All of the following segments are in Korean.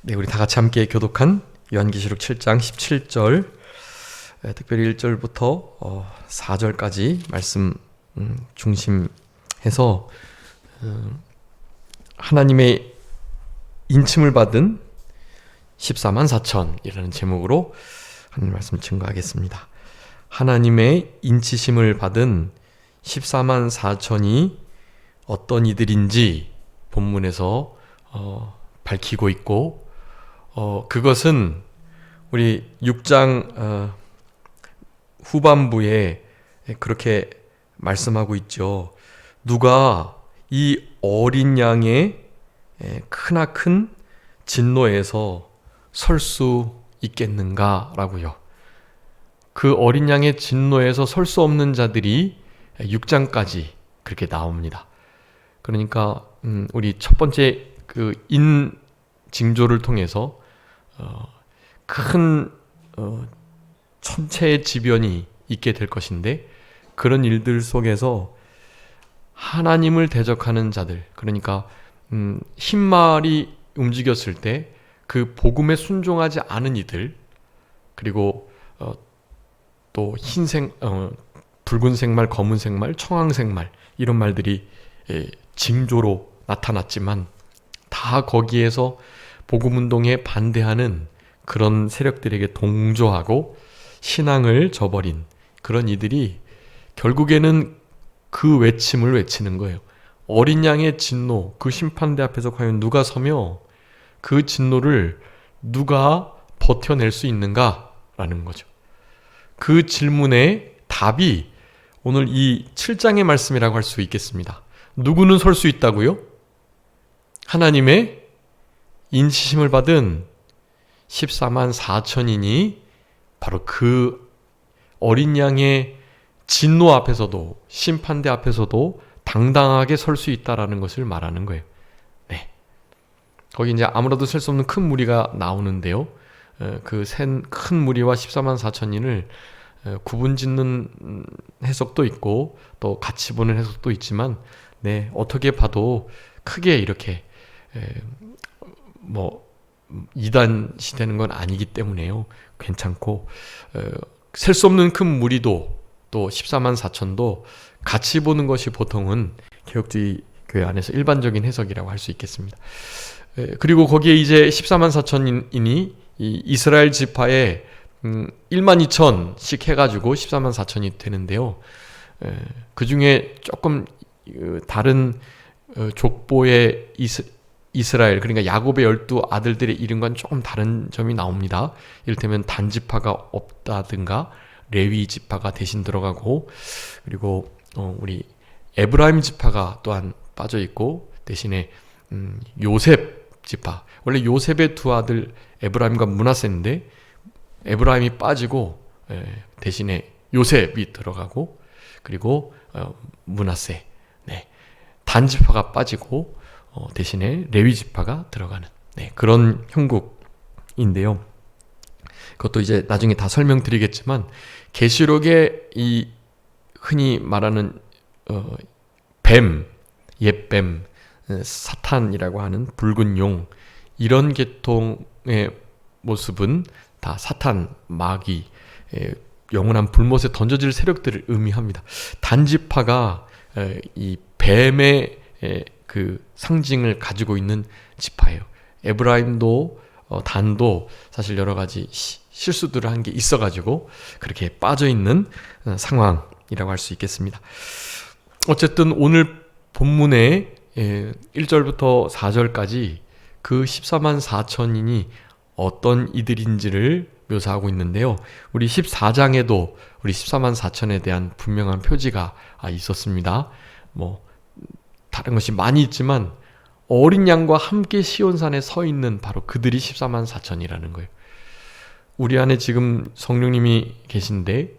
네, 우리 다 같이 함께 교독한 요한계시록 7장 17절, 특별히 1절부터 4절까지 말씀 중심해서 하나님의 인침을 받은 14만 4천이라는 제목으로 하나님 말씀 증거하겠습니다. 하나님의 인치심을 받은 14만 4천이 어떤 이들인지 본문에서 밝히고 있고, 그것은 우리 6장 후반부에 그렇게 말씀하고 있죠. 누가 이 어린 양의 크나큰 진노에서 설 수 있겠는가라고요. 그 어린 양의 진노에서 설 수 없는 자들이 6장까지 그렇게 나옵니다. 그러니까 우리 첫 번째 그 징조를 통해서 큰 천체의 지변이 있게 될 것인데, 그런 일들 속에서 하나님을 대적하는 자들, 그러니까 흰말이 움직였을 때 그 복음에 순종하지 않은 이들, 그리고 또 붉은색 말, 검은색 말, 청황색 말, 이런 말들이 징조로 나타났지만 다 거기에서 복음운동에 반대하는 그런 세력들에게 동조하고 신앙을 저버린 그런 이들이 결국에는 그 외침을 외치는 거예요. 어린 양의 진노, 그 심판대 앞에서 과연 누가 서며 그 진노를 누가 버텨낼 수 있는가라는 거죠. 그 질문의 답이 오늘 이 7장의 말씀이라고 할 수 있겠습니다. 누구는 설 수 있다고요? 하나님의 인치심을 받은 14만 4천인이 바로 그 어린 양의 진노 앞에서도, 심판대 앞에서도 당당하게 설 수 있다라는 것을 말하는 거예요. 네. 거기 이제 아무라도 셀 수 없는 큰 무리가 나오는데요. 그 큰 무리와 14만 4천인을 구분 짓는 해석도 있고 또 같이 보는 해석도 있지만, 네, 어떻게 봐도 크게 이렇게 이단시 되는 건 아니기 때문에요. 괜찮고, 셀 수 없는 큰 무리도 또 14만 4천도 같이 보는 것이 보통은 개혁주의 교회 안에서 일반적인 해석이라고 할 수 있겠습니다. 그리고 거기에 이제 14만 4천인이 이스라엘 지파에 1만 2천씩 해가지고 14만 4천이 되는데요. 그 중에 조금 다른 족보의 이스라엘, 그러니까 야곱의 12 아들들의 이름과는 조금 다른 점이 나옵니다. 이를테면 단 지파가 없다든가 레위 지파가 대신 들어가고, 그리고 우리 에브라임 지파가 또한 빠져 있고, 대신에 요셉 지파, 원래 요셉의 두 아들 에브라임과 므낫세인데 에브라임이 빠지고 대신에 요셉이 들어가고, 그리고 므낫세, 네, 단 지파가 빠지고 대신에 레위 지파가 들어가는, 네, 그런 형국인데요. 그것도 이제 나중에 다 설명드리겠지만, 계시록에 이 흔히 말하는 뱀, 옛뱀, 사탄이라고 하는 붉은 용, 이런 계통의 모습은 다 사탄, 마귀, 영원한 불못에 던져질 세력들을 의미합니다. 단지파가 이 뱀의 그 상징을 가지고 있는 지파예요. 에브라임도 단도 사실 여러 가지 실수들을 한 게 있어가지고 그렇게 빠져있는 상황이라고 할 수 있겠습니다. 어쨌든 오늘 본문의 1절부터 4절까지 그 14만 4천인이 어떤 이들인지를 묘사하고 있는데요. 우리 14장에도 우리 14만 4천에 대한 분명한 표지가 있었습니다. 다른 것이 많이 있지만 어린 양과 함께 시온산에 서 있는 바로 그들이 14만 4천이라는 거예요. 우리 안에 지금 성령님이 계신데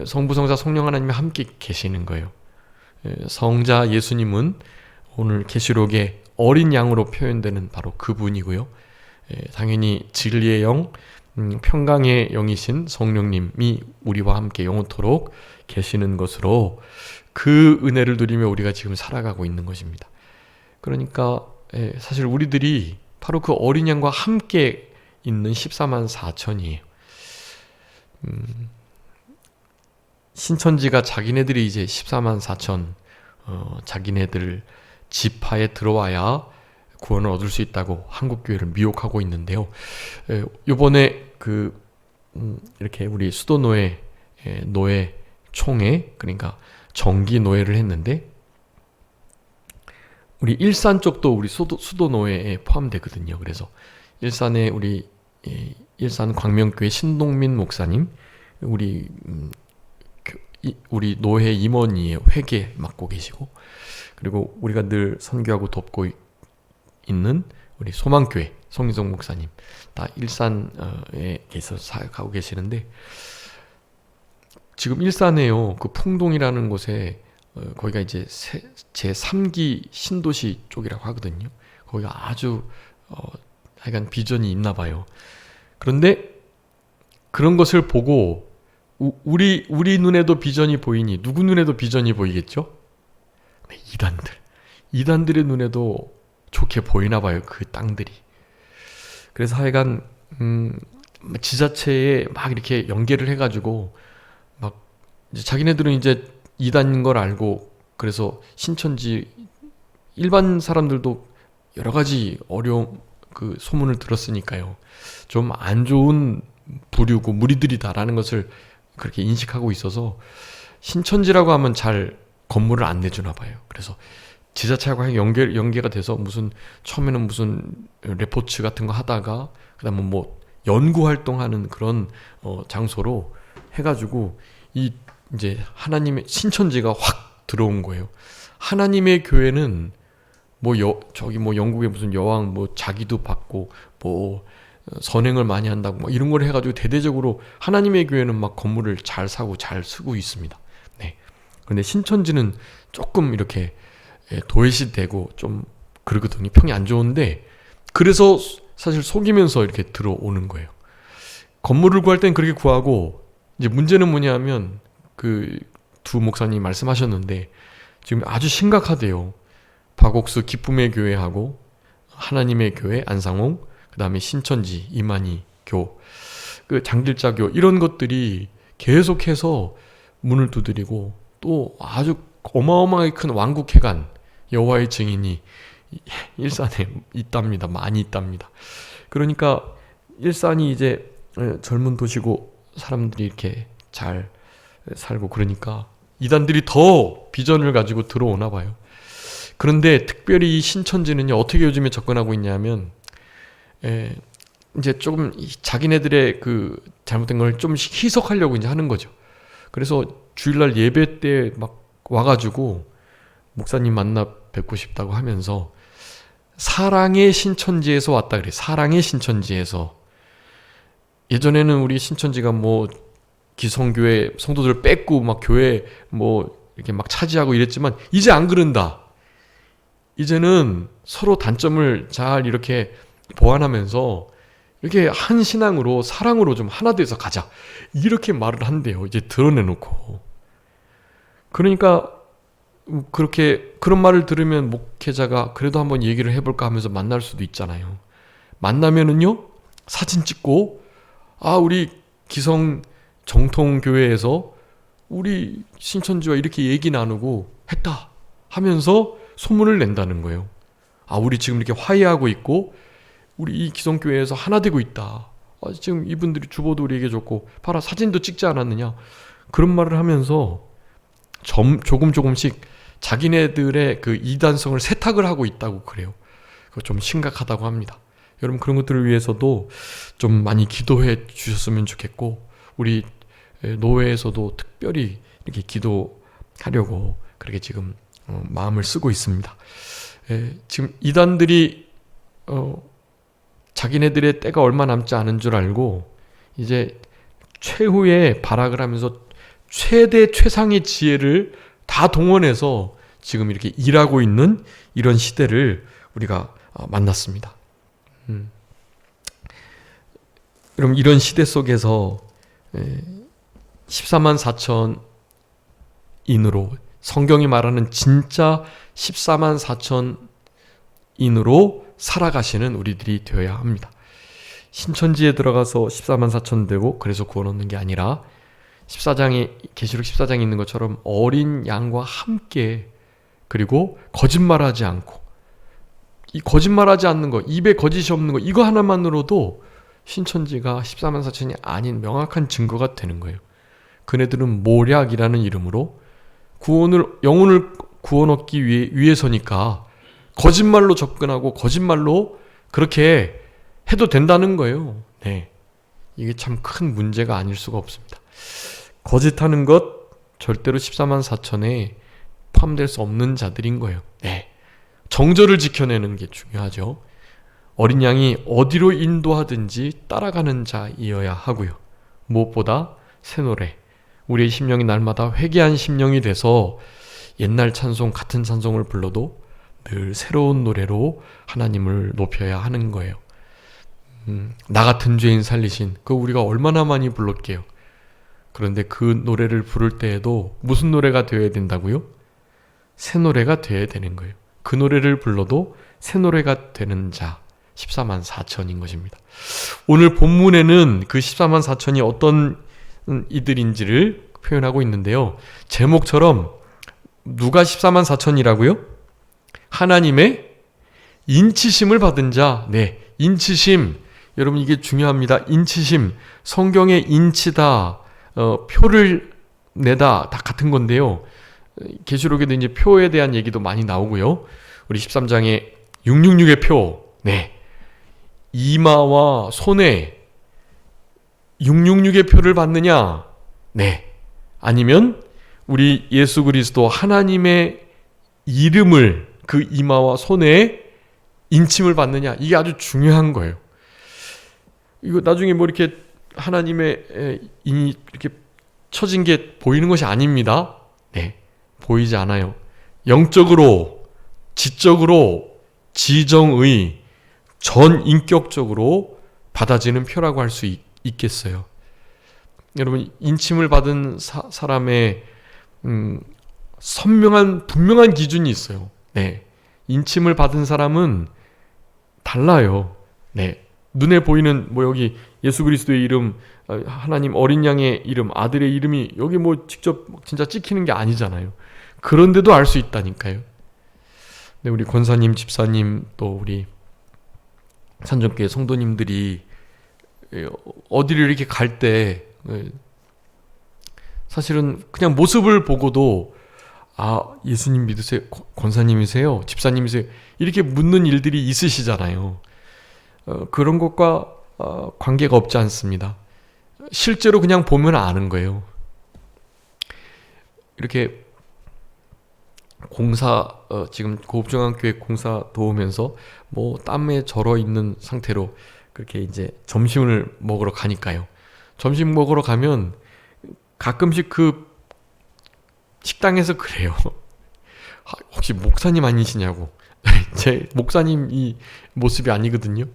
성부, 성자, 성령 하나님이 함께 계시는 거예요. 성자 예수님은 오늘 계시록에 어린 양으로 표현되는 바로 그분이고요. 당연히 진리의 영, 평강의 영이신 성령님이 우리와 함께 영원토록 계시는 것으로 그 은혜를 누리며 우리가 지금 살아가고 있는 것입니다. 그러니까 사실 우리들이 바로 그 어린 양과 함께 있는 14만 4천이에요. 신천지가 자기네들이 이제 14만 4천 자기네들 지파에 들어와야 구원을 얻을 수 있다고 한국교회를 미혹하고 있는데요. 요번에 이렇게 우리 수도노회 노회 총회, 그러니까 정기 노회를 했는데, 우리 일산 쪽도 우리 수도노회에 포함되거든요. 그래서 일산에 우리 일산 광명교회 신동민 목사님, 우리 노회 임원이에요. 회계 맡고 계시고, 그리고 우리가 늘 선교하고 돕고 있는 우리 소망교회 송희성 목사님, 다 일산에 계셔서 사역하고 계시는데, 지금 일산에요, 그 풍동이라는 곳에 거기가 이제 제3기 신도시 쪽이라고 하거든요. 거기가 아주 하여간 비전이 있나 봐요. 그런데 그런 것을 보고 우리 눈에도 비전이 보이니 누구 눈에도 비전이 보이겠죠? 네, 이단들의 눈에도 좋게 보이나 봐요, 그 땅들이. 그래서 하여간 지자체에 막 이렇게 연계를 해가지고 막 이제 자기네들은 이제 이단인 걸 알고, 그래서 신천지 일반 사람들도 여러 가지 어려움, 그 소문을 들었으니까요, 좀 안 좋은 부류고 무리들이다라는 것을 그렇게 인식하고 있어서 신천지라고 하면 잘 건물을 안 내주나 봐요. 그래서 지자체하고 연계가 돼서 처음에는 무슨 레포츠 같은 거 하다가 그다음에 뭐 연구 활동하는 그런 장소로 해가지고 이제 하나님의 신천지가 확 들어온 거예요. 하나님의 교회는 저기 영국의 무슨 여왕 자기도 받고 선행을 많이 한다고 이런 걸 해가지고 대대적으로 하나님의 교회는 막 건물을 잘 사고 잘 쓰고 있습니다. 네. 그런데 신천지는 조금 이렇게 도외시되고 좀 그러거든요. 평이 안 좋은데, 그래서 사실 속이면서 이렇게 들어오는 거예요. 건물을 구할 땐 그렇게 구하고, 이제 문제는 뭐냐면 그 두 목사님이 말씀하셨는데 지금 아주 심각하대요. 박옥수 기쁨의 교회하고 하나님의 교회 안상홍, 그 다음에 신천지 이만희 교, 그 장길자교, 이런 것들이 계속해서 문을 두드리고, 또 아주 어마어마하게 큰 왕국회관 여호와의 증인이 일산에 있답니다. 많이 있답니다. 그러니까 일산이 이제 젊은 도시고 사람들이 이렇게 잘 살고 그러니까 이단들이 더 비전을 가지고 들어오나 봐요. 그런데 특별히 이 신천지는요, 어떻게 요즘에 접근하고 있냐면 이제 조금 자기네들의 그 잘못된 걸 좀 희석하려고 이제 하는 거죠. 그래서 주일날 예배 때 막 와가지고 목사님 만나 뵙고 싶다고 하면서 사랑의 신천지에서 왔다 그래. 사랑의 신천지에서. 예전에는 우리 신천지가 기성교회 성도들을 뺏고 막 교회 이렇게 막 차지하고 이랬지만 이제 안 그런다. 이제는 서로 단점을 잘 이렇게 보완하면서 이렇게 한 신앙으로 사랑으로 좀 하나 돼서 가자, 이렇게 말을 한대요. 이제 드러내놓고. 그러니까 그런 말을 들으면 목회자가 그래도 한번 얘기를 해볼까 하면서 만날 수도 있잖아요. 만나면은요, 사진 찍고 우리 기성 정통교회에서 우리 신천지와 이렇게 얘기 나누고 했다 하면서 소문을 낸다는 거예요. 우리 지금 이렇게 화해하고 있고 우리 이 기성교회에서 하나 되고 있다. 지금 이분들이 주보도 우리에게 줬고 봐라, 사진도 찍지 않았느냐. 그런 말을 하면서 조금씩 자기네들의 그 이단성을 세탁을 하고 있다고 그래요. 그거 좀 심각하다고 합니다. 여러분, 그런 것들을 위해서도 좀 많이 기도해 주셨으면 좋겠고, 우리 노회에서도 특별히 이렇게 기도하려고 그렇게 지금 마음을 쓰고 있습니다. 지금 이단들이 자기네들의 때가 얼마 남지 않은 줄 알고 이제 최후의 발악을 하면서 최대 최상의 지혜를 다 동원해서 지금 이렇게 일하고 있는 이런 시대를 우리가 만났습니다. 여러분, 이런 시대 속에서 14만 4천인으로, 성경이 말하는 진짜 14만 4천인으로 살아가시는 우리들이 되어야 합니다. 신천지에 들어가서 14만 4천 되고 그래서 구원 얻는 게 아니라 계시록 14장에 있는 것처럼 어린 양과 함께, 그리고 거짓말하지 않고, 이 거짓말하지 않는 거, 입에 거짓이 없는 거, 이거 하나만으로도 신천지가 14만 4천이 아닌 명확한 증거가 되는 거예요. 그네들은 모략이라는 이름으로 영혼을 구원 얻기 위해서니까 거짓말로 접근하고 거짓말로 그렇게 해도 된다는 거예요. 네, 이게 참 큰 문제가 아닐 수가 없습니다. 거짓하는 것 절대로 14만 4천에 포함될 수 없는 자들인 거예요. 네, 정절을 지켜내는 게 중요하죠. 어린 양이 어디로 인도하든지 따라가는 자이어야 하고요. 무엇보다 새 노래, 우리의 심령이 날마다 회개한 심령이 돼서 옛날 찬송, 같은 찬송을 불러도 늘 새로운 노래로 하나님을 높여야 하는 거예요. 나 같은 죄인 살리신, 그거 우리가 얼마나 많이 불렀게요. 그런데 그 노래를 부를 때에도 무슨 노래가 되어야 된다고요? 새 노래가 되어야 되는 거예요. 그 노래를 불러도 새 노래가 되는 자, 14만 4천인 것입니다. 오늘 본문에는 그 14만 4천이 어떤 이들인지를 표현하고 있는데요. 제목처럼 누가 14만 4천이라고요? 하나님의 인치심을 받은 자. 네, 인치심. 여러분, 이게 중요합니다. 인치심. 성경의 인치다, 표를 내다, 다 같은 건데요. 계시록에도 이제 표에 대한 얘기도 많이 나오고요. 우리 13장에 666의 표. 네, 이마와 손에 666의 표를 받느냐? 네, 아니면 우리 예수 그리스도 하나님의 이름을 그 이마와 손에 인침을 받느냐? 이게 아주 중요한 거예요. 이거 나중에 뭐 이렇게 하나님의 인이 이렇게 쳐진 게 보이는 것이 아닙니다. 네, 보이지 않아요. 영적으로, 지적으로, 지정의, 전인격적으로 받아지는 표라고 할 수 있겠어요. 여러분, 인침을 받은 사람의 선명한, 분명한 기준이 있어요. 네, 인침을 받은 사람은 달라요. 네, 눈에 보이는 뭐 여기 예수 그리스도의 이름, 하나님 어린 양의 이름, 아들의 이름이 여기 뭐 직접 진짜 찍히는 게 아니잖아요. 그런데도 알 수 있다니까요. 네, 우리 권사님, 집사님, 또 우리 산정교회 성도님들이 어디를 이렇게 갈 때 사실은 그냥 모습을 보고도 예수님 믿으세요? 권사님이세요? 집사님이세요? 이렇게 묻는 일들이 있으시잖아요. 그런 것과 관계가 없지 않습니다. 실제로 그냥 보면 아는 거예요. 이렇게 지금 고급중앙교회 공사 도우면서 뭐 땀에 절어 있는 상태로 그렇게 이제 점심을 먹으러 가니까요. 점심 먹으러 가면 가끔씩 그 식당에서 그래요. 혹시 목사님 아니시냐고. 제 목사님 이 모습이 아니거든요.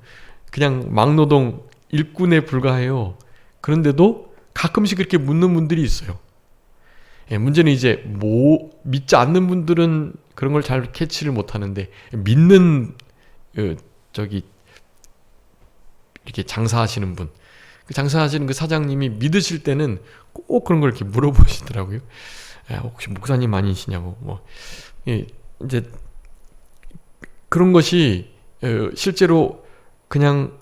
그냥 막노동 일꾼에 불과해요. 그런데도 가끔씩 그렇게 묻는 분들이 있어요. 문제는 이제 믿지 않는 분들은 그런 걸 잘 캐치를 못하는데, 믿는 이렇게 장사하시는 분, 그 장사하시는 그 사장님이 믿으실 때는 꼭 그런 걸 이렇게 물어보시더라고요. 혹시 목사님 아니시냐고. 이제 그런 것이 실제로 그냥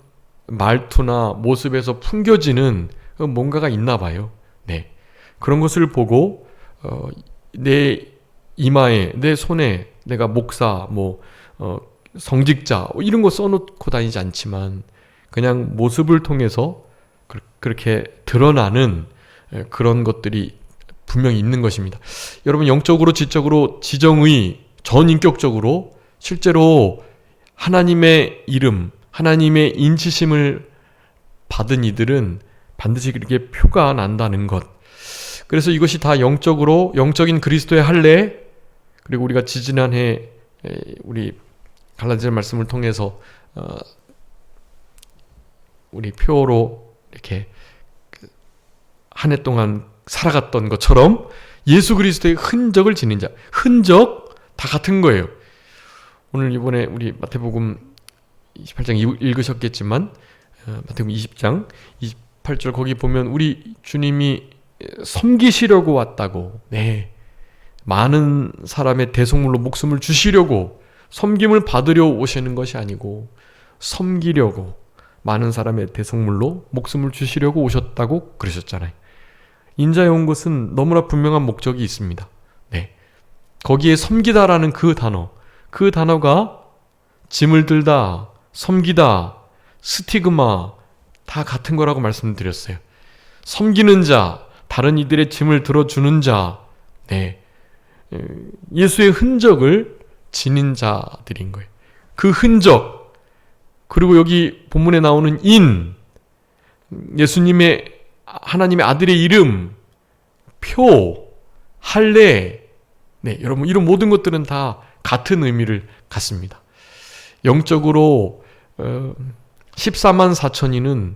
말투나 모습에서 풍겨지는 뭔가가 있나 봐요. 네, 그런 것을 보고 내 이마에, 내 손에 내가 목사, 성직자 이런 거 써놓고 다니지 않지만 그냥 모습을 통해서 그렇게 드러나는 그런 것들이 분명히 있는 것입니다. 여러분, 영적으로, 지적으로, 지정의, 전인격적으로 실제로 하나님의 이름, 하나님의 인치심을 받은 이들은 반드시 그렇게 표가 난다는 것. 그래서 이것이 다 영적인 그리스도의 할례, 그리고 우리가 지지난해 우리 갈라디아 말씀을 통해서 우리 표로 이렇게 한 해 동안 살아갔던 것처럼 예수 그리스도의 흔적을 지닌 자, 흔적 다 같은 거예요. 오늘 이번에 우리 마태복음 28장 읽으셨겠지만 마태복음 20장 28절 거기 보면 우리 주님이 섬기시려고 왔다고, 네, 많은 사람의 대속물로 목숨을 주시려고, 섬김을 받으려 오시는 것이 아니고 섬기려고, 많은 사람의 대속물로 목숨을 주시려고 오셨다고 그러셨잖아요. 인자에 온 것은 너무나 분명한 목적이 있습니다. 네, 거기에 섬기다라는 그 단어가 짐을 들다, 섬기다, 스티그마 다 같은 거라고 말씀드렸어요. 섬기는 자, 다른 이들의 짐을 들어주는 자, 네, 예수의 흔적을 지닌 자들인 거예요. 그 흔적, 그리고 여기 본문에 나오는 예수님의, 하나님의 아들의 이름, 표, 할례, 네, 여러분 이런 모든 것들은 다 같은 의미를 갖습니다. 영적으로 14만 4천인은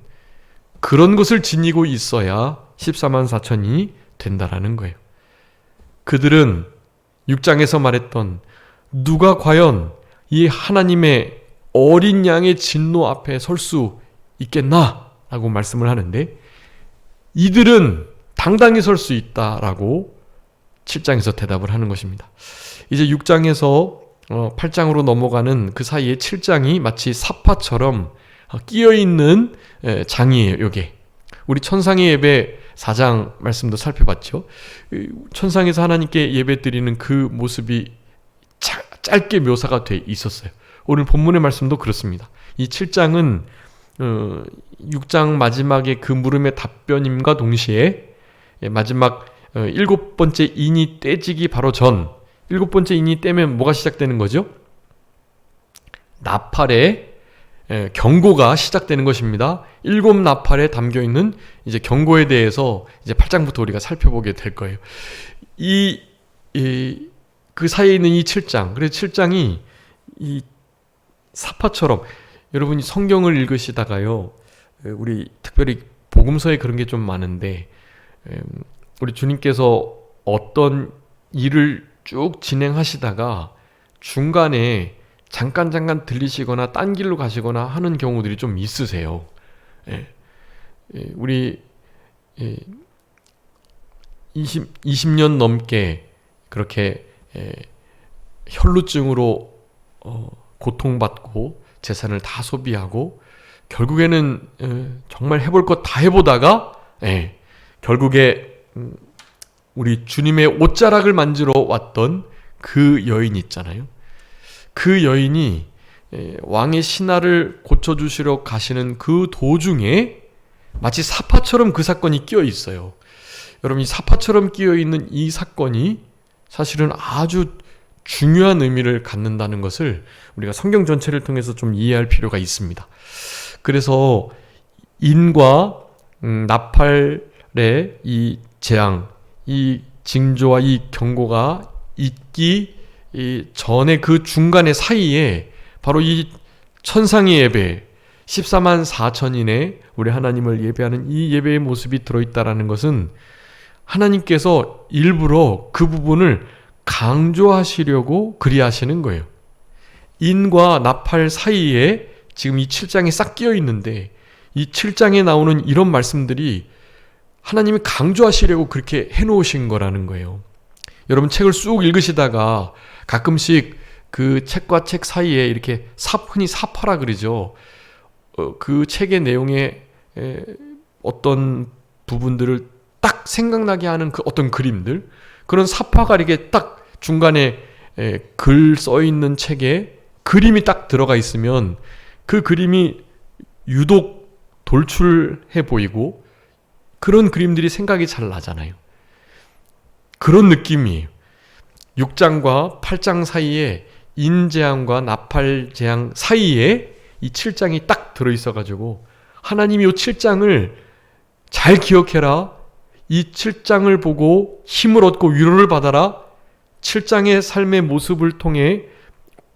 그런 것을 지니고 있어야 14만 4천이 된다라는 거예요. 그들은 6장에서 말했던 누가 과연 이 하나님의 어린 양의 진노 앞에 설 수 있겠나? 라고 말씀을 하는데, 이들은 당당히 설 수 있다라고 7장에서 대답을 하는 것입니다. 이제 6장에서 8장으로 넘어가는 그 사이에 7장이 마치 사파처럼 끼어있는 장이에요. 요게 우리 천상의 예배 4장 말씀도 살펴봤죠. 천상에서 하나님께 예배 드리는 그 모습이 짧게 묘사가 돼 있었어요. 오늘 본문의 말씀도 그렇습니다. 이 7장은 6장 마지막에 그 물음의 답변임과 동시에 마지막 7번째 인이 떼지기 바로 전, 7번째 인이 떼면 뭐가 시작되는 거죠? 나팔의 경고가 시작되는 것입니다. 7 나팔에 담겨있는 이제 경고에 대해서 이제 8장부터 우리가 살펴보게 될 거예요. 그 사이에 있는 이 7장, 그래서 7장이 이 사파처럼, 여러분이 성경을 읽으시다가요, 우리 특별히 복음서에 그런 게 좀 많은데, 우리 주님께서 어떤 일을 쭉 진행하시다가 중간에 잠깐 들리시거나 딴 길로 가시거나 하는 경우들이 좀 있으세요. 우리 20년 넘게 그렇게 혈루증으로 고통받고 재산을 다 소비하고 결국에는 정말 해볼 것 다 해보다가 결국에 우리 주님의 옷자락을 만지러 왔던 그 여인 있잖아요. 그 여인이 왕의 신하를 고쳐주시러 가시는 그 도중에 마치 사파처럼 그 사건이 끼어 있어요. 여러분, 이 사파처럼 끼어 있는 이 사건이 사실은 아주 중요한 의미를 갖는다는 것을 우리가 성경 전체를 통해서 좀 이해할 필요가 있습니다. 그래서 인과 나팔의 이 재앙, 이 징조와 이 경고가 있기 전에 그 중간의 사이에 바로 이 천상의 예배, 14만 4천인의 우리 하나님을 예배하는 이 예배의 모습이 들어있다는 것은 하나님께서 일부러 그 부분을 강조하시려고 그리하시는 거예요. 인과 나팔 사이에 지금 이 7장이 싹 끼어 있는데, 이 7장에 나오는 이런 말씀들이 하나님이 강조하시려고 그렇게 해놓으신 거라는 거예요. 여러분, 책을 쑥 읽으시다가 가끔씩 그 책과 책 사이에 이렇게 흔히 사파라 그러죠. 그 책의 내용에 어떤 부분들을 딱 생각나게 하는 그 어떤 그림들, 그런 사파가 이렇게 딱 중간에 글 써 있는 책에 그림이 딱 들어가 있으면 그 그림이 유독 돌출해 보이고 그런 그림들이 생각이 잘 나잖아요. 그런 느낌이에요. 6장과 8장 사이에 인재앙과 나팔재앙 사이에 이 7장이 딱 들어있어가지고 하나님이 이 7장을 잘 기억해라, 이 7장을 보고 힘을 얻고 위로를 받아라, 7장의 삶의 모습을 통해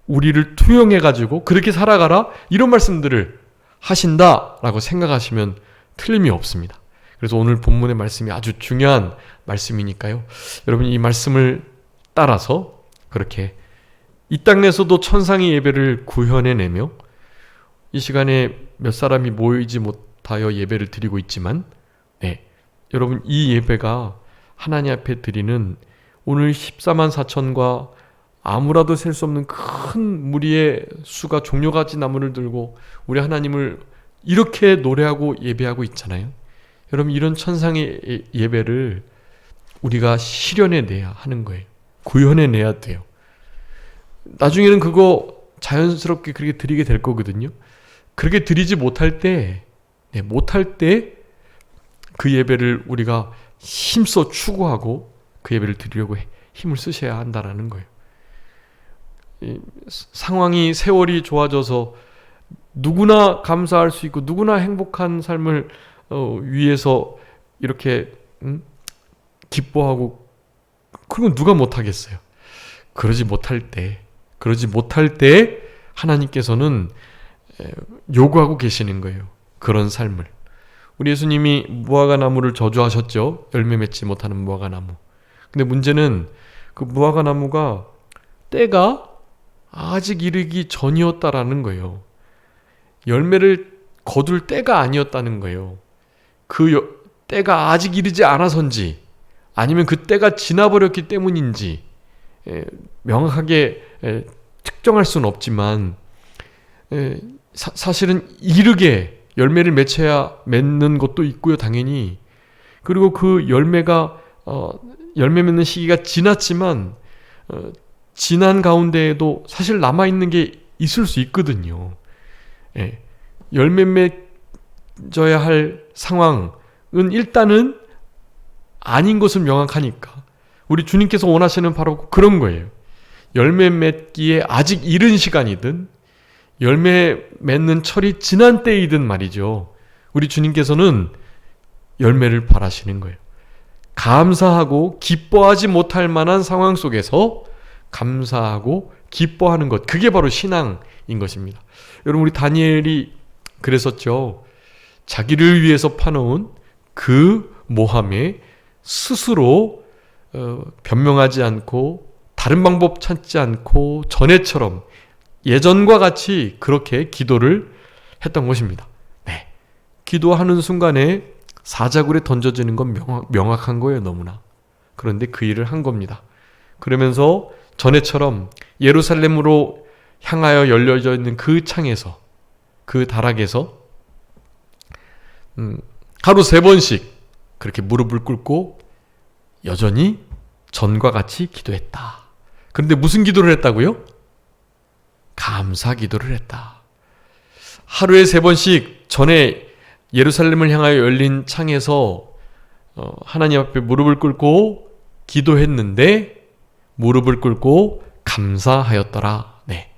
우리를 투영해가지고 그렇게 살아가라, 이런 말씀들을 하신다라고 생각하시면 틀림이 없습니다. 그래서 오늘 본문의 말씀이 아주 중요한 말씀이니까요, 여러분 이 말씀을 따라서 그렇게 이 땅에서도 천상의 예배를 구현해내며 이 시간에 몇 사람이 모이지 못하여 예배를 드리고 있지만, 네, 여러분 이 예배가 하나님 앞에 드리는 오늘 14만 4천과 아무라도 셀 수 없는 큰 무리의 수가 종려가지 나무를 들고 우리 하나님을 이렇게 노래하고 예배하고 있잖아요. 여러분 이런 천상의 예배를 우리가 실현해내야 하는 거예요. 구현해내야 돼요. 나중에는 그거 자연스럽게 그렇게 드리게 될 거거든요. 그렇게 드리지 못할 때 그 예배를 우리가 힘써 추구하고 그 예배를 드리려고 힘을 쓰셔야 한다라는 거예요. 상황이 세월이 좋아져서 누구나 감사할 수 있고 누구나 행복한 삶을 위해서 이렇게 기뻐하고, 그건 누가 못하겠어요. 그러지 못할 때 하나님께서는 요구하고 계시는 거예요. 그런 삶을. 우리 예수님이 무화과 나무를 저주하셨죠. 열매 맺지 못하는 무화과 나무. 근데 문제는 그 무화과 나무가 때가 아직 이르기 전이었다라는 거예요. 열매를 거둘 때가 아니었다는 거예요. 그 때가 아직 이르지 않아서인지 아니면 그 때가 지나버렸기 때문인지 명확하게 특정할 수는 없지만 사실은 이르게 열매를 맺는 것도 있고요, 당연히. 그리고 그 열매가 열매 맺는 시기가 지났지만 지난 가운데에도 사실 남아있는 게 있을 수 있거든요. 열매 맺어야 할 상황은 일단은 아닌 것은 명확하니까 우리 주님께서 원하시는 바로 그런 거예요. 열매 맺기에 아직 이른 시간이든 열매 맺는 철이 지난 때이든 말이죠. 우리 주님께서는 열매를 바라시는 거예요. 감사하고 기뻐하지 못할 만한 상황 속에서 감사하고 기뻐하는 것, 그게 바로 신앙인 것입니다. 여러분 우리 다니엘이 그랬었죠. 자기를 위해서 파놓은 그 모함에 스스로 변명하지 않고 다른 방법 찾지 않고 전에처럼 예전과 같이 그렇게 기도를 했던 것입니다. 네. 기도하는 순간에 사자굴에 던져지는 건 명확한 거예요, 너무나. 그런데 그 일을 한 겁니다. 그러면서 전에처럼 예루살렘으로 향하여 열려져 있는 그 창에서, 그 다락에서 하루 3번씩 그렇게 무릎을 꿇고 여전히 전과 같이 기도했다. 그런데 무슨 기도를 했다고요? 감사 기도를 했다. 하루에 3번씩 전에 예루살렘을 향하여 열린 창에서 하나님 앞에 무릎을 꿇고 기도했는데 무릎을 꿇고 감사하였더라. 네.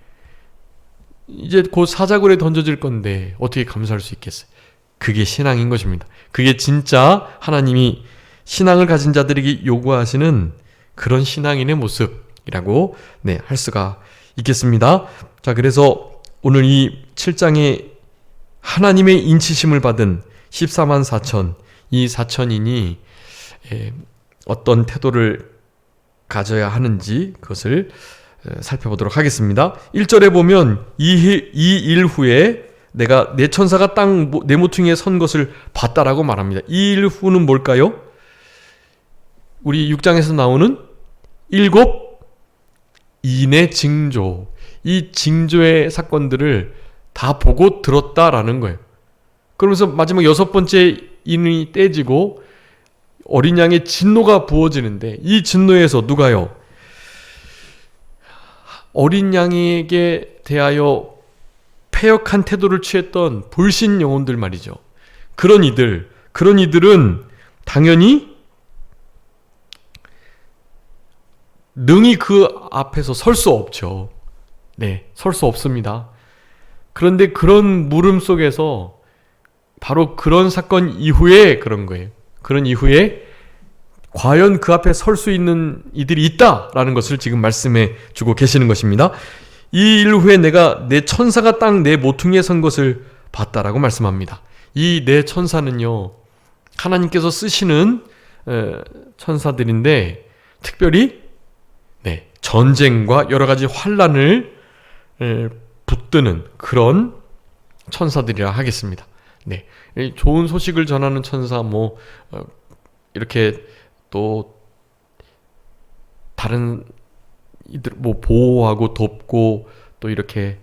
이제 곧 사자굴에 던져질 건데 어떻게 감사할 수 있겠어요? 그게 신앙인 것입니다. 그게 진짜 하나님이 신앙을 가진 자들에게 요구하시는 그런 신앙인의 모습이라고 할 수가 있겠습니다. 자, 그래서 오늘 이 7장에 하나님의 인치심을 받은 14만 4천, 이 4천인이 어떤 태도를 가져야 하는지 그것을 살펴보도록 하겠습니다. 1절에 보면 이 일 후에 내가 내 천사가 땅 내 모퉁이에 선 것을 봤다라고 말합니다. 이 일 후는 뭘까요? 우리 6장에서 나오는 7 인의 징조, 이 징조의 사건들을 다 보고 들었다라는 거예요. 그러면서 마지막 6번째 인이 떼지고 어린 양의 진노가 부어지는데 이 진노에서 누가요? 어린 양에게 대하여 패역한 태도를 취했던 불신 영혼들 말이죠. 그런 이들은 당연히 능히 그 앞에서 설 수 없죠. 네, 설 수 없습니다. 그런데 그런 물음 속에서 바로 그런 사건 이후에 그런 거예요. 그런 이후에 과연 그 앞에 설 수 있는 이들이 있다라는 것을 지금 말씀해 주고 계시는 것입니다. 이 일 후에 내가 내 천사가 땅 내 모퉁이에 선 것을 봤다라고 말씀합니다. 이 내 천사는요, 하나님께서 쓰시는 천사들인데 특별히 전쟁과 여러 가지 환란을 붙드는 그런 천사들이라 하겠습니다. 네, 좋은 소식을 전하는 천사, 이렇게 또 다른 이들 보호하고 돕고 또 이렇게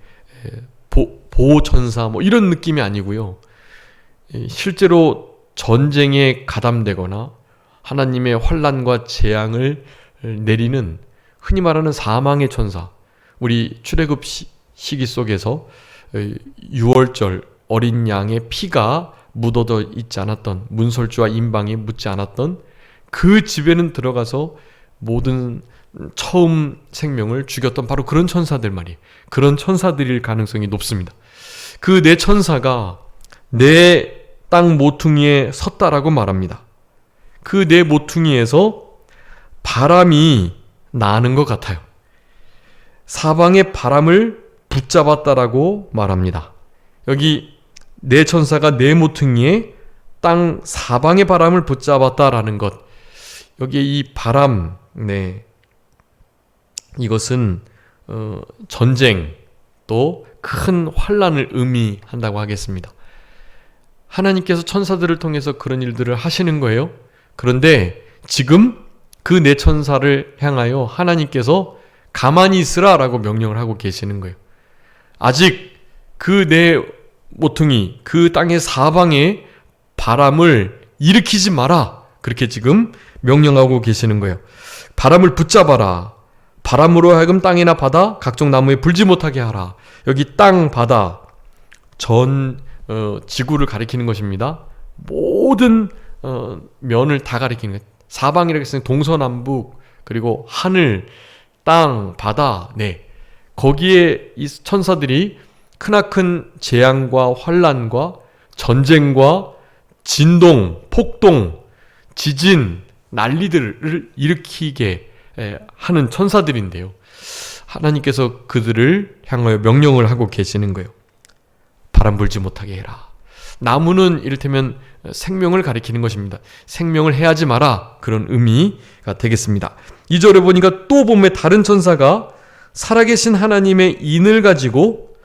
보호 천사 이런 느낌이 아니고요. 실제로 전쟁에 가담되거나 하나님의 환난과 재앙을 내리는 흔히 말하는 사망의 천사. 우리 출애굽 시기 속에서 유월절 어린 양의 피가 묻어져 있지 않았던, 문설주와 임방이 묻지 않았던 그 집에는 들어가서 모든 처음 생명을 죽였던 바로 그런 천사들 말이에요. 그런 천사들일 가능성이 높습니다. 그 네 천사가 내 땅 모퉁이에 섰다라고 말합니다. 그 네 모퉁이에서 바람이 나는 것 같아요. 사방의 바람을 붙잡았다라고 말합니다. 여기 네 천사가 네 모퉁이에 땅 사방의 바람을 붙잡았다라는 것. 여기에 이 바람, 이것은 전쟁 또 큰 환난을 의미한다고 하겠습니다. 하나님께서 천사들을 통해서 그런 일들을 하시는 거예요. 그런데 지금 그 네 천사를 향하여 하나님께서 가만히 있으라라고 명령을 하고 계시는 거예요. 아직 그 네 모퉁이, 그 땅의 사방에 바람을 일으키지 마라. 그렇게 지금 명령하고 계시는 거예요. 바람을 붙잡아라. 바람으로 하여금 땅이나 바다, 각종 나무에 불지 못하게 하라. 여기 땅, 바다, 지구를 가리키는 것입니다. 모든 면을 다 가리키는 거예요. 사방이라고 했으니 동서남북, 그리고 하늘, 땅, 바다, 거기에 이 천사들이 크나큰 재앙과 환난과 전쟁과 진동, 폭동, 지진, 난리들을 일으키게 하는 천사들인데요. 하나님께서 그들을 향하여 명령을 하고 계시는 거예요. 바람 불지 못하게 해라. 나무는 이를테면 생명을 가리키는 것입니다. 생명을 해하지 마라. 그런 의미가 되겠습니다. 2절에 보니까 또 보면 다른 천사가 살아계신 하나님의 인을 가지고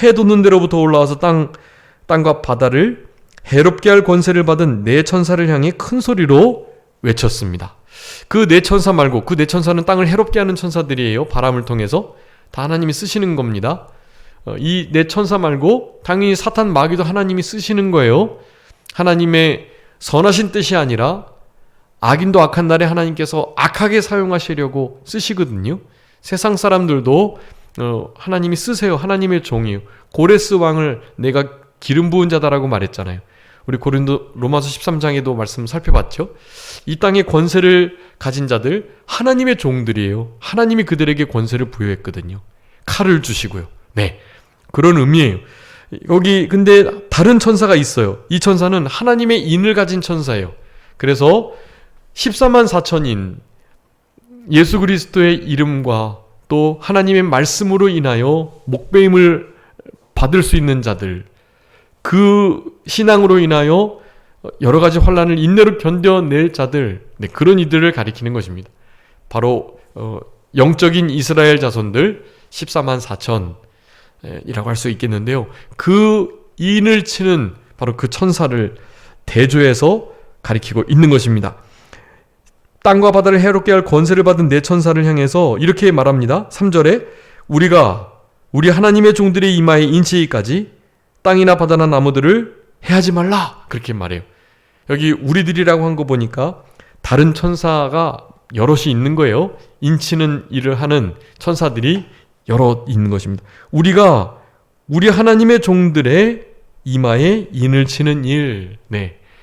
해 돋는 데로부터 올라와서 땅과 바다를 해롭게 할 권세를 받은 네 천사를 향해 큰 소리로 외쳤습니다. 그 네 천사 말고, 그 네 천사는 땅을 해롭게 하는 천사들이에요. 바람을 통해서 다 하나님이 쓰시는 겁니다. 이 네 천사 말고 당연히 사탄 마귀도 하나님이 쓰시는 거예요. 하나님의 선하신 뜻이 아니라 악인도 악한 날에 하나님께서 악하게 사용하시려고 쓰시거든요. 세상 사람들도 하나님이 쓰세요. 하나님의 종이에요. 고레스 왕을 내가 기름 부은 자다라고 말했잖아요. 우리 고린도 로마서 13장에도 말씀 살펴봤죠. 이 땅의 권세를 가진 자들 하나님의 종들이에요. 하나님이 그들에게 권세를 부여했거든요. 칼을 주시고요. 그런 의미예요. 여기 근데 다른 천사가 있어요. 이 천사는 하나님의 인을 가진 천사예요. 그래서 14만 4천인 예수 그리스도의 이름과 또 하나님의 말씀으로 인하여 목배임을 받을 수 있는 자들, 그 신앙으로 인하여 여러 가지 환난을 인내로 견뎌낼 자들, 그런 이들을 가리키는 것입니다. 바로 영적인 이스라엘 자손들 14만 4천이라고 할 수 있겠는데요. 그 인을 치는 바로 그 천사를 대조해서 가리키고 있는 것입니다. 땅과 바다를 해롭게 할 권세를 받은 네 천사를 향해서 이렇게 말합니다. 3절에 우리가 우리 하나님의 종들의 이마에 인치기까지 땅이나 바다나 나무들을 해하지 말라. 그렇게 말해요. 여기 우리들이라고 한 거 보니까 다른 천사가 여럿이 있는 거예요. 인치는 일을 하는 천사들이 여럿 있는 것입니다. 우리가 우리 하나님의 종들의 이마에 인을 치는 일,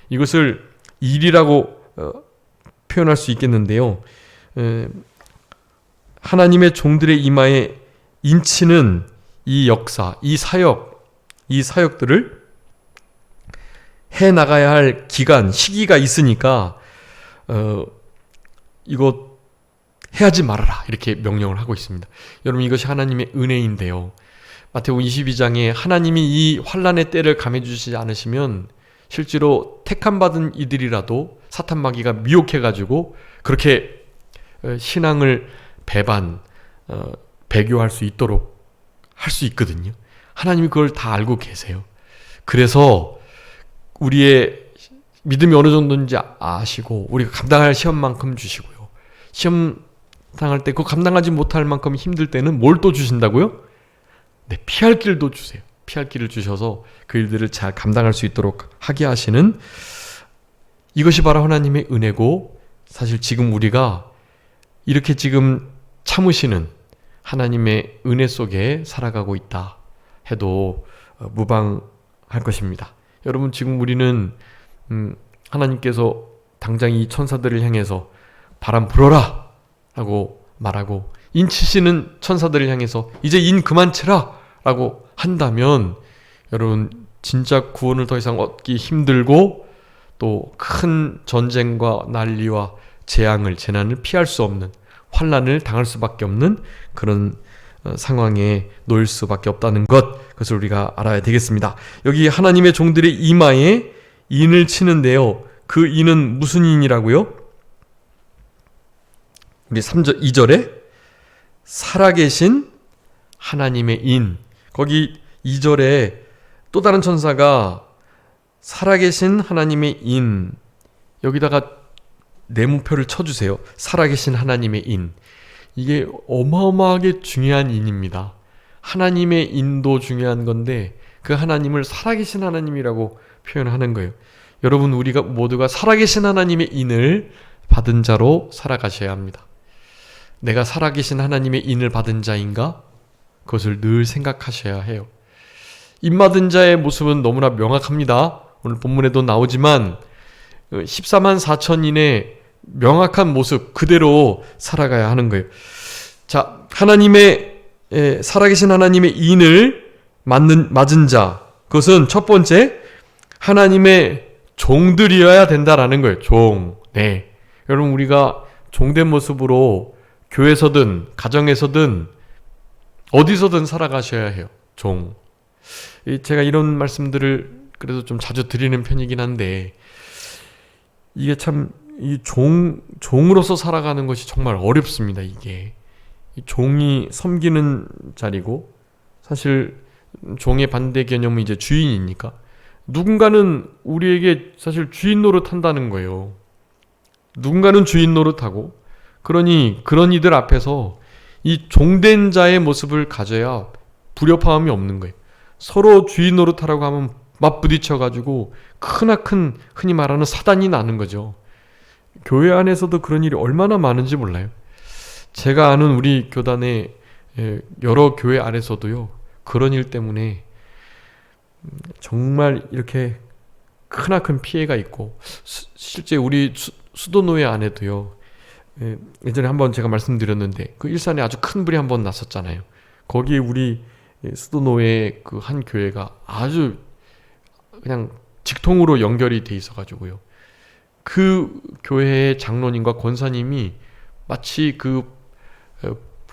이것을 일이라고 표현할 수 있겠는데요. 하나님의 종들의 이마에 인치는 이 역사, 이 사역들을 해 나가야 할 기간, 시기가 있으니까 이거 해하지 말아라 이렇게 명령을 하고 있습니다. 여러분, 이것이 하나님의 은혜인데요. 마태복음 22장에 하나님이 이 환난의 때를 감해주시지 않으시면 실제로 택함받은 이들이라도 사탄 마귀가 미혹해가지고 그렇게 신앙을 배교할 수 있도록 할 수 있거든요. 하나님이 그걸 다 알고 계세요. 그래서 우리의 믿음이 어느 정도인지 아시고 우리가 감당할 시험만큼 주시고요. 시험 당할 때 그 감당하지 못할 만큼 힘들 때는 뭘 또 주신다고요? 네, 피할 길도 주세요. 피할 길을 주셔서 그 일들을 잘 감당할 수 있도록 하게 하시는, 이것이 바로 하나님의 은혜고, 사실 지금 우리가 이렇게 지금 참으시는 하나님의 은혜 속에 살아가고 있다 해도 무방할 것입니다. 여러분, 지금 우리는 하나님께서 당장 이 천사들을 향해서 바람 불어라 라고 말하고, 인 치시는 천사들을 향해서 이제 인 그만 치라 라고 한다면, 여러분 진짜 구원을 더 이상 얻기 힘들고 또 큰 전쟁과 난리와 재난을 피할 수 없는, 환난을 당할 수밖에 없는 그런 상황에 놓일 수밖에 없다는 것, 그것을 우리가 알아야 되겠습니다. 여기 하나님의 종들의 이마에 인을 치는데요, 그 인은 무슨 인이라고요? 우리 3절, 2절에 살아계신 하나님의 인, 거기 2절에 또 다른 천사가 살아계신 하나님의 인, 여기다가 네모표를 쳐주세요. 살아계신 하나님의 인. 이게 어마어마하게 중요한 인입니다. 하나님의 인도 중요한 건데 그 하나님을 살아계신 하나님이라고 표현하는 거예요. 여러분, 우리가 모두가 살아계신 하나님의 인을 받은 자로 살아가셔야 합니다. 내가 살아계신 하나님의 인을 받은 자인가? 그것을 늘 생각하셔야 해요. 인 받은 자의 모습은 너무나 명확합니다. 오늘 본문에도 나오지만 14만 4천인의 명확한 모습 그대로 살아가야 하는 거예요. 자, 살아계신 하나님의 인을 맞은 자, 그것은 첫 번째, 하나님의 종들이어야 된다라는 거예요. 종. 네. 여러분, 우리가 종된 모습으로 교회에서든 가정에서든 어디서든 살아가셔야 해요. 종. 제가 이런 말씀들을 그래도 좀 자주 드리는 편이긴 한데, 이게 참 이 종으로서 살아가는 것이 정말 어렵습니다. 이게 이 종이 섬기는 자리고, 사실 종의 반대 개념은 이제 주인이니까 누군가는 우리에게 사실 주인 노릇한다는 거예요. 누군가는 주인 노릇하고, 그러니 그런 이들 앞에서 이 종된 자의 모습을 가져야 불협화음이 없는 거예요. 서로 주인 노릇하라고 하면 맞부딪혀가지고 크나큰 흔히 말하는 사단이 나는 거죠. 교회 안에서도 그런 일이 얼마나 많은지 몰라요. 제가 아는 우리 교단의 여러 교회 안에서도요, 그런 일 때문에 정말 이렇게 크나큰 피해가 있고, 실제 우리 수도노회 안에도요, 예전에 한번 제가 말씀드렸는데 그 일산에 아주 큰 불이 한번 났었잖아요. 거기에 우리 수도노회 그 한 교회가 아주 그냥 직통으로 연결이 돼 있어가지고요, 그 교회의 장로님과 권사님이 마치 그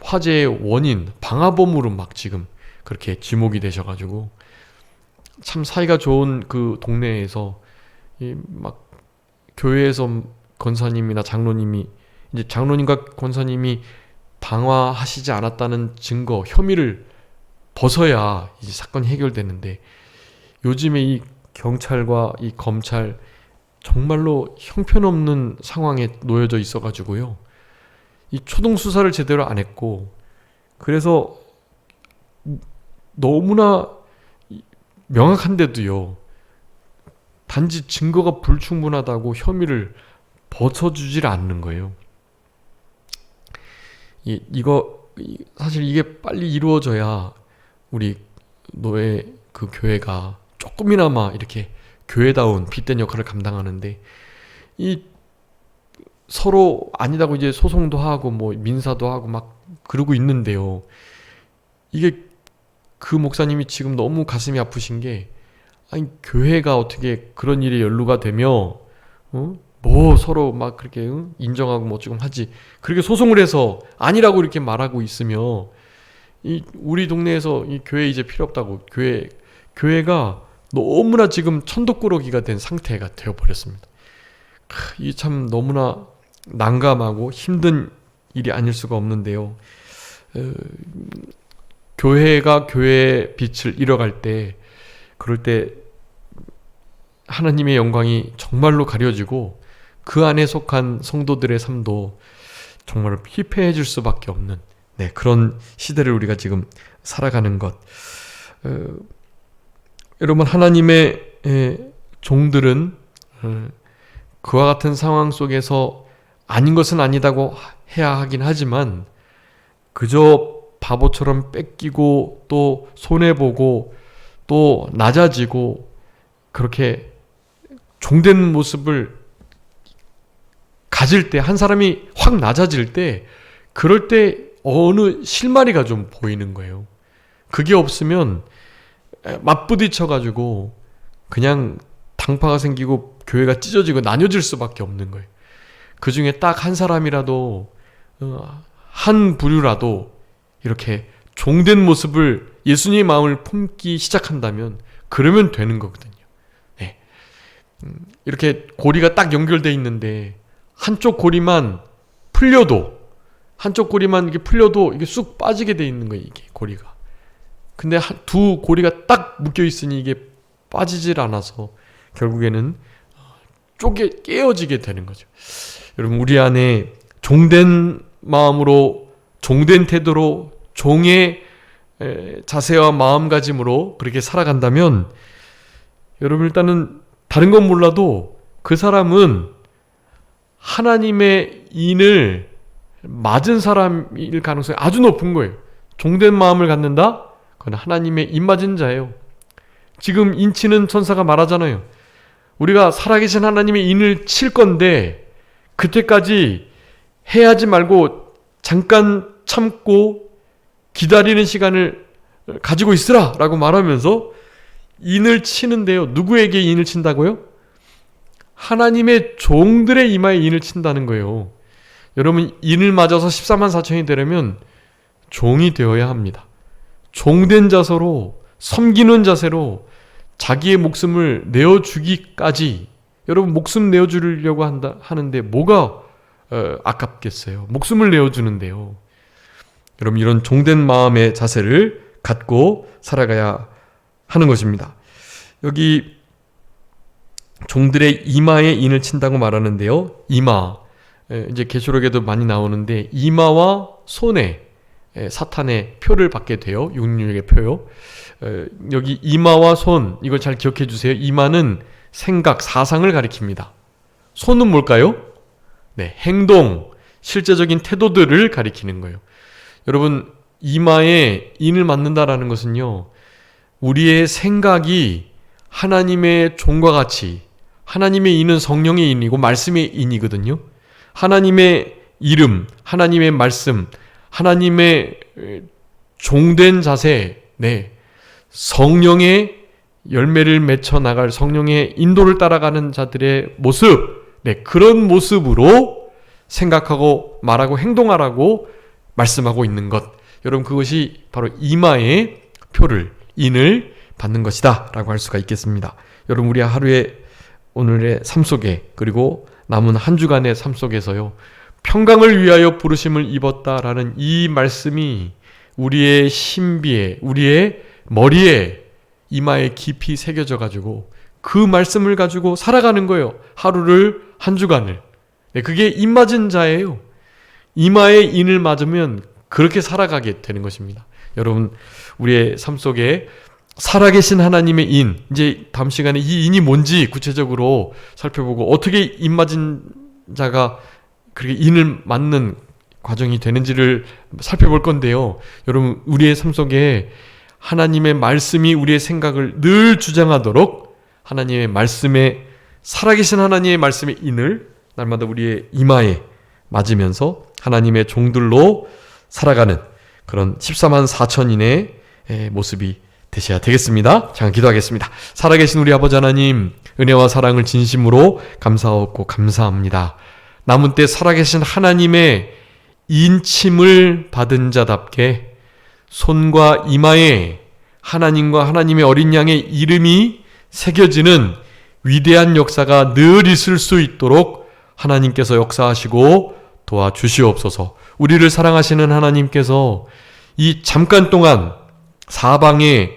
화재의 원인, 방화범으로 막 지금 그렇게 지목이 되셔가지고, 참 사이가 좋은 그 동네에서 막 교회에서 권사님이나 장로님이, 이제 장로님과 권사님이 방화하시지 않았다는 증거, 혐의를 벗어야 이제 사건이 해결되는데, 요즘에 이 경찰과 이 검찰 정말로 형편없는 상황에 놓여져 있어가지고요, 이 초동 수사를 제대로 안 했고, 그래서 너무나 명확한데도요, 단지 증거가 불충분하다고 혐의를 벗어주질 않는 거예요. 사실 이게 빨리 이루어져야 우리 노예 그 교회가 조금이나마 이렇게 교회다운 빛된 역할을 감당하는데, 이 서로 아니다고 이제 소송도 하고 뭐 민사도 하고 막 그러고 있는데요, 이게 그 목사님이 지금 너무 가슴이 아프신 게, 아니 교회가 어떻게 그런 일에 연루가 되며 뭐 서로 막 그렇게 인정하고 뭐 조금 하지, 그렇게 소송을 해서 아니라고 이렇게 말하고 있으며, 이 우리 동네에서 이 교회 이제 필요 없다고, 교회가 너무나 지금 천독꾸러기가 된 상태가 되어버렸습니다. 이게 참 너무나 난감하고 힘든 일이 아닐 수가 없는데요, 교회가 교회의 빛을 잃어갈 때, 그럴 때 하나님의 영광이 정말로 가려지고 그 안에 속한 성도들의 삶도 정말로 피폐해질 수밖에 없는 그런 시대를 우리가 지금 살아가는 것. 여러분, 하나님의 종들은 그와 같은 상황 속에서 아닌 것은 아니다고 해야 하긴 하지만 그저 바보처럼 뺏기고 또 손해보고 또 낮아지고 그렇게 종된 모습을 가질 때, 한 사람이 확 낮아질 때, 그럴 때 어느 실마리가 좀 보이는 거예요. 그게 없으면 맞부딪혀가지고 그냥 당파가 생기고 교회가 찢어지고 나뉘어질 수밖에 없는 거예요. 그 중에 딱 한 사람이라도, 한 부류라도 이렇게 종된 모습을 예수님의 마음을 품기 시작한다면 그러면 되는 거거든요. 이렇게 고리가 딱 연결되어 있는데 한쪽 고리만 풀려도 이게 쑥 빠지게 돼 있는 거예요, 이게 고리가. 근데 두 고리가 딱 묶여 있으니 이게 빠지질 않아서 결국에는 깨어지게 되는 거죠. 여러분, 우리 안에 종된 마음으로, 종된 태도로, 종의 자세와 마음가짐으로 그렇게 살아간다면 여러분, 일단은 다른 건 몰라도 그 사람은 하나님의 인을 맞은 사람일 가능성이 아주 높은 거예요. 종된 마음을 갖는다? 그건 하나님의 인 맞은 자예요. 지금 인치는 천사가 말하잖아요. 우리가 살아계신 하나님의 인을 칠 건데 그때까지 해하지 말고 잠깐 참고 기다리는 시간을 가지고 있으라 라고 말하면서 인을 치는데요. 누구에게 인을 친다고요? 하나님의 종들의 이마에 인을 친다는 거예요. 여러분, 인을 맞아서 14만 4천이 되려면 종이 되어야 합니다. 종된 자세로, 섬기는 자세로 자기의 목숨을 내어주기까지, 여러분, 목숨 내어주려고 하는데 뭐가 아깝겠어요. 목숨을 내어주는데요. 여러분, 이런 종된 마음의 자세를 갖고 살아가야 하는 것입니다. 여기 종들의 이마에 인을 친다고 말하는데요. 이마, 이제 계시록에도 많이 나오는데 이마와 손에 사탄의 표를 받게 돼요. 육류의 표요. 여기 이마와 손, 이걸 잘 기억해 주세요. 이마는 생각, 사상을 가리킵니다. 손은 뭘까요? 행동, 실제적인 태도들을 가리키는 거예요. 여러분, 이마에 인을 맞는다라는 것은요, 우리의 생각이 하나님의 종과 같이, 하나님의 인은 성령의 인이고 말씀의 인이거든요. 하나님의 이름, 하나님의 말씀, 하나님의 종된 자세, 성령의 열매를 맺혀 나갈, 성령의 인도를 따라가는 자들의 모습, 그런 모습으로 생각하고 말하고 행동하라고 말씀하고 있는 것. 여러분, 그것이 바로 이마의 표를, 인을 받는 것이다 라고 할 수가 있겠습니다. 여러분, 우리 하루에, 오늘의 삶 속에, 그리고 남은 한 주간의 삶 속에서요, 평강을 위하여 부르심을 입었다라는 이 말씀이 우리의 신비에, 우리의 머리에, 이마에 깊이 새겨져 가지고 그 말씀을 가지고 살아가는 거예요. 하루를, 한 주간을. 그게 인 맞은 자예요. 이마에 인을 맞으면 그렇게 살아가게 되는 것입니다. 여러분, 우리의 삶 속에 살아계신 하나님의 인, 이제 다음 시간에 이 인이 뭔지 구체적으로 살펴보고 어떻게 인 맞은 자가 그렇게 인을 맞는 과정이 되는지를 살펴볼 건데요. 여러분, 우리의 삶 속에 하나님의 말씀이 우리의 생각을 늘 주장하도록 하나님의 말씀에, 살아계신 하나님의 말씀의 인을 날마다 우리의 이마에 맞으면서 하나님의 종들로 살아가는 그런 14만 4천인의 모습이 되셔야 되겠습니다. 자, 기도하겠습니다. 살아계신 우리 아버지 하나님, 은혜와 사랑을 진심으로 감사하고 감사합니다. 남은 때 살아계신 하나님의 인침을 받은 자답게 손과 이마에 하나님과 하나님의 어린 양의 이름이 새겨지는 위대한 역사가 늘 있을 수 있도록 하나님께서 역사하시고 도와주시옵소서. 우리를 사랑하시는 하나님께서 이 잠깐 동안 사방에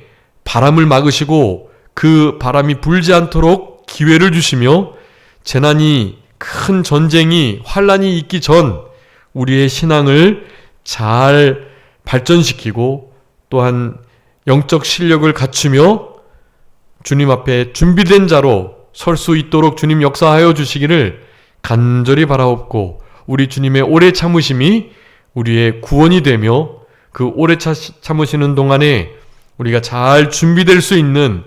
바람을 막으시고 그 바람이 불지 않도록 기회를 주시며 재난이 큰 전쟁이 환란이 있기 전 우리의 신앙을 잘 발전시키고 또한 영적 실력을 갖추며 주님 앞에 준비된 자로 설 수 있도록 주님 역사하여 주시기를 간절히 바라옵고 우리 주님의 오래 참으심이 우리의 구원이 되며 그 오래 참으시는 동안에 우리가 잘 준비될 수 있는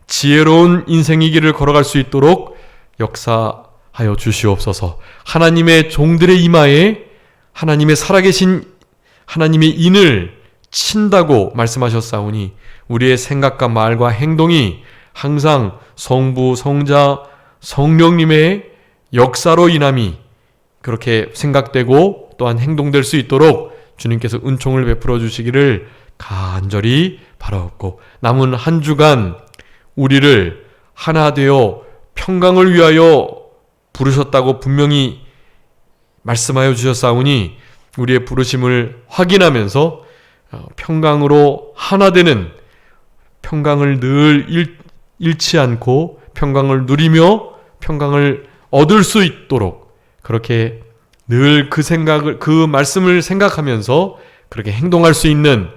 지혜로운 인생의 길을 걸어갈 수 있도록 역사하여 주시옵소서. 하나님의 종들의 이마에 하나님의 살아계신 하나님의 인을 친다고 말씀하셨사오니 우리의 생각과 말과 행동이 항상 성부, 성자, 성령님의 역사로 인함이 그렇게 생각되고 또한 행동될 수 있도록 주님께서 은총을 베풀어 주시기를 간절히 바라옵고 남은 한 주간 우리를 하나 되어 평강을 위하여 부르셨다고 분명히 말씀하여 주셨사오니 우리의 부르심을 확인하면서 평강으로 하나 되는 평강을 늘 잃지 않고 평강을 누리며 평강을 얻을 수 있도록 그렇게 늘 그 말씀을 생각하면서 그렇게 행동할 수 있는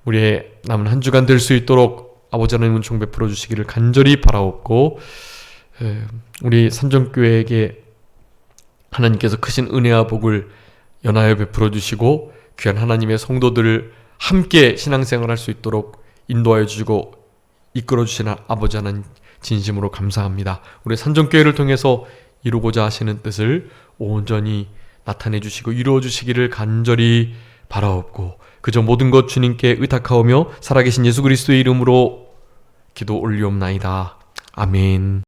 우리의 남은 한 주간 될 수 있도록 아버지 하나님 은총 베풀어 주시기를 간절히 바라옵고 우리 산정교회에게 하나님께서 크신 은혜와 복을 연하여 베풀어 주시고 귀한 하나님의 성도들을 함께 신앙생활 할 수 있도록 인도하여 주시고 이끌어 주시는 아버지 하나님 진심으로 감사합니다. 우리 산정교회를 통해서 이루고자 하시는 뜻을 온전히 나타내 주시고 이루어 주시기를 간절히 바라옵고 그저 모든 것 주님께 의탁하오며 살아계신 예수 그리스도의 이름으로 기도 올리옵나이다. 아멘.